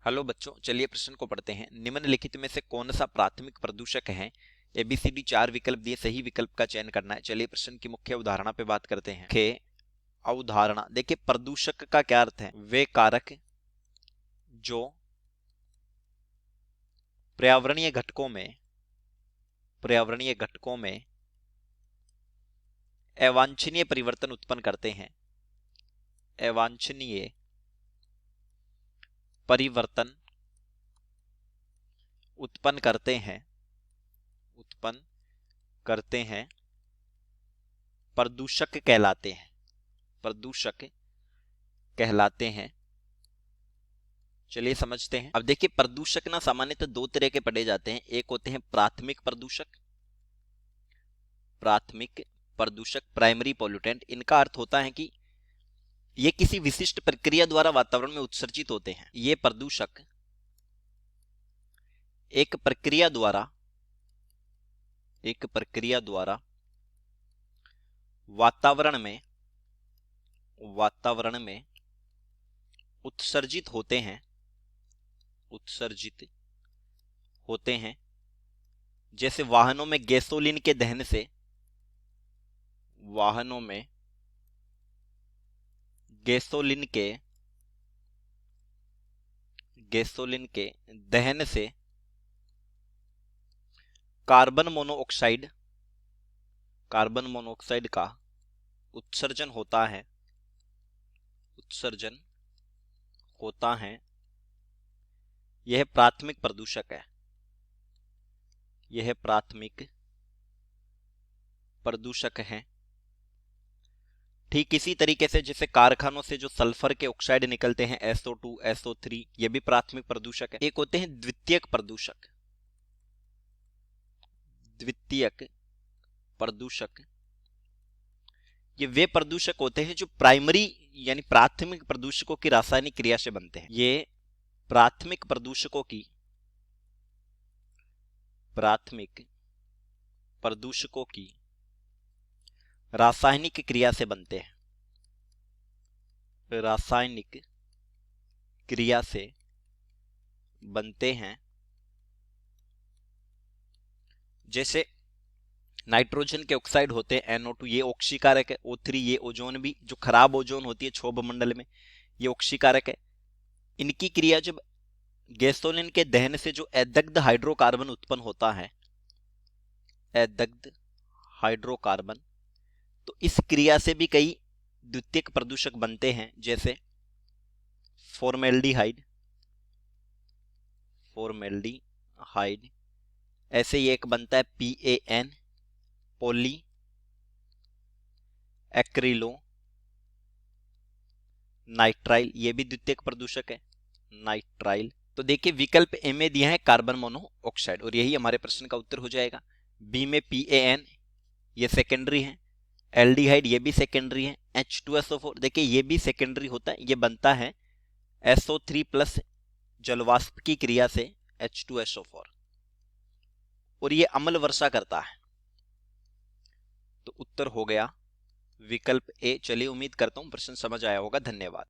Hello बच्चों, चलिए प्रश्न को पढ़ते हैं। निम्नलिखित में से कौन सा प्राथमिक प्रदूषक है? एबीसीडी 4 विकल्प दिए, सही विकल्प का चयन करना है। चलिए प्रश्न की मुख्य अवधारणा पे बात करते हैं। मुख्य अवधारणा देखिए, प्रदूषक का क्या अर्थ है? वे कारक जो पर्यावरणीय घटकों में अवांछनीय परिवर्तन उत्पन्न करते हैं। अवांछनीय परिवर्तन उत्पन्न करते हैं प्रदूषक कहलाते हैं। चलिए समझते हैं। अब देखिए, प्रदूषक ना सामान्यतः दो तरह के पढ़े जाते हैं। एक होते हैं प्राथमिक प्रदूषक प्राइमरी पॉल्यूटेंट। इनका अर्थ होता है कि ये किसी विशिष्ट प्रक्रिया द्वारा वातावरण में उत्सर्जित होते हैं। ये प्रदूषक एक प्रक्रिया द्वारा वातावरण में उत्सर्जित होते हैं। जैसे वाहनों में गैसोलीन के दहन से कार्बन मोनोऑक्साइड का उत्सर्जन होता है। यह प्राथमिक प्रदूषक है। ठीक इसी तरीके से जैसे कारखानों से जो सल्फर के ऑक्साइड निकलते हैं SO2, SO3, ये भी प्राथमिक प्रदूषक है। एक होते हैं द्वितीयक प्रदूषक। ये वे प्रदूषक होते हैं जो प्राइमरी यानी प्राथमिक प्रदूषकों की रासायनिक क्रिया से बनते हैं। ये प्राथमिक प्रदूषकों की रासायनिक क्रिया से बनते हैं। जैसे नाइट्रोजन के ऑक्साइड होते हैं NO2, ये ऑक्सीकारक है। O3, ये ओजोन भी जो खराब ओजोन होती है क्षोभ मंडल में, ये ऑक्सीकारक है। इनकी क्रिया जब गैसोलीन के दहन से जो अदग्ध हाइड्रोकार्बन उत्पन्न होता है, तो इस क्रिया से भी कई द्वितीयक प्रदूषक बनते हैं। जैसे फॉर्मेल्डिहाइड, ऐसे ही एक बनता है PAN, पॉली एक्रिलो नाइट्राइल, ये भी द्वितीयक प्रदूषक है, नाइट्राइल। तो देखिए, विकल्प ए में दिया है कार्बन मोनोऑक्साइड और यही हमारे प्रश्न का उत्तर हो जाएगा। बी में PAN, ये सेकेंडरी है। एल्डिहाइड, ये भी सेकेंडरी है। H2SO4, देखिए ये भी सेकेंडरी होता है। ये बनता है SO3 प्लस जलवाष्प की क्रिया से H2SO4 और ये अम्ल वर्षा करता है। तो उत्तर हो गया विकल्प ए। चलिए, उम्मीद करता हूं प्रश्न समझ आया होगा। धन्यवाद।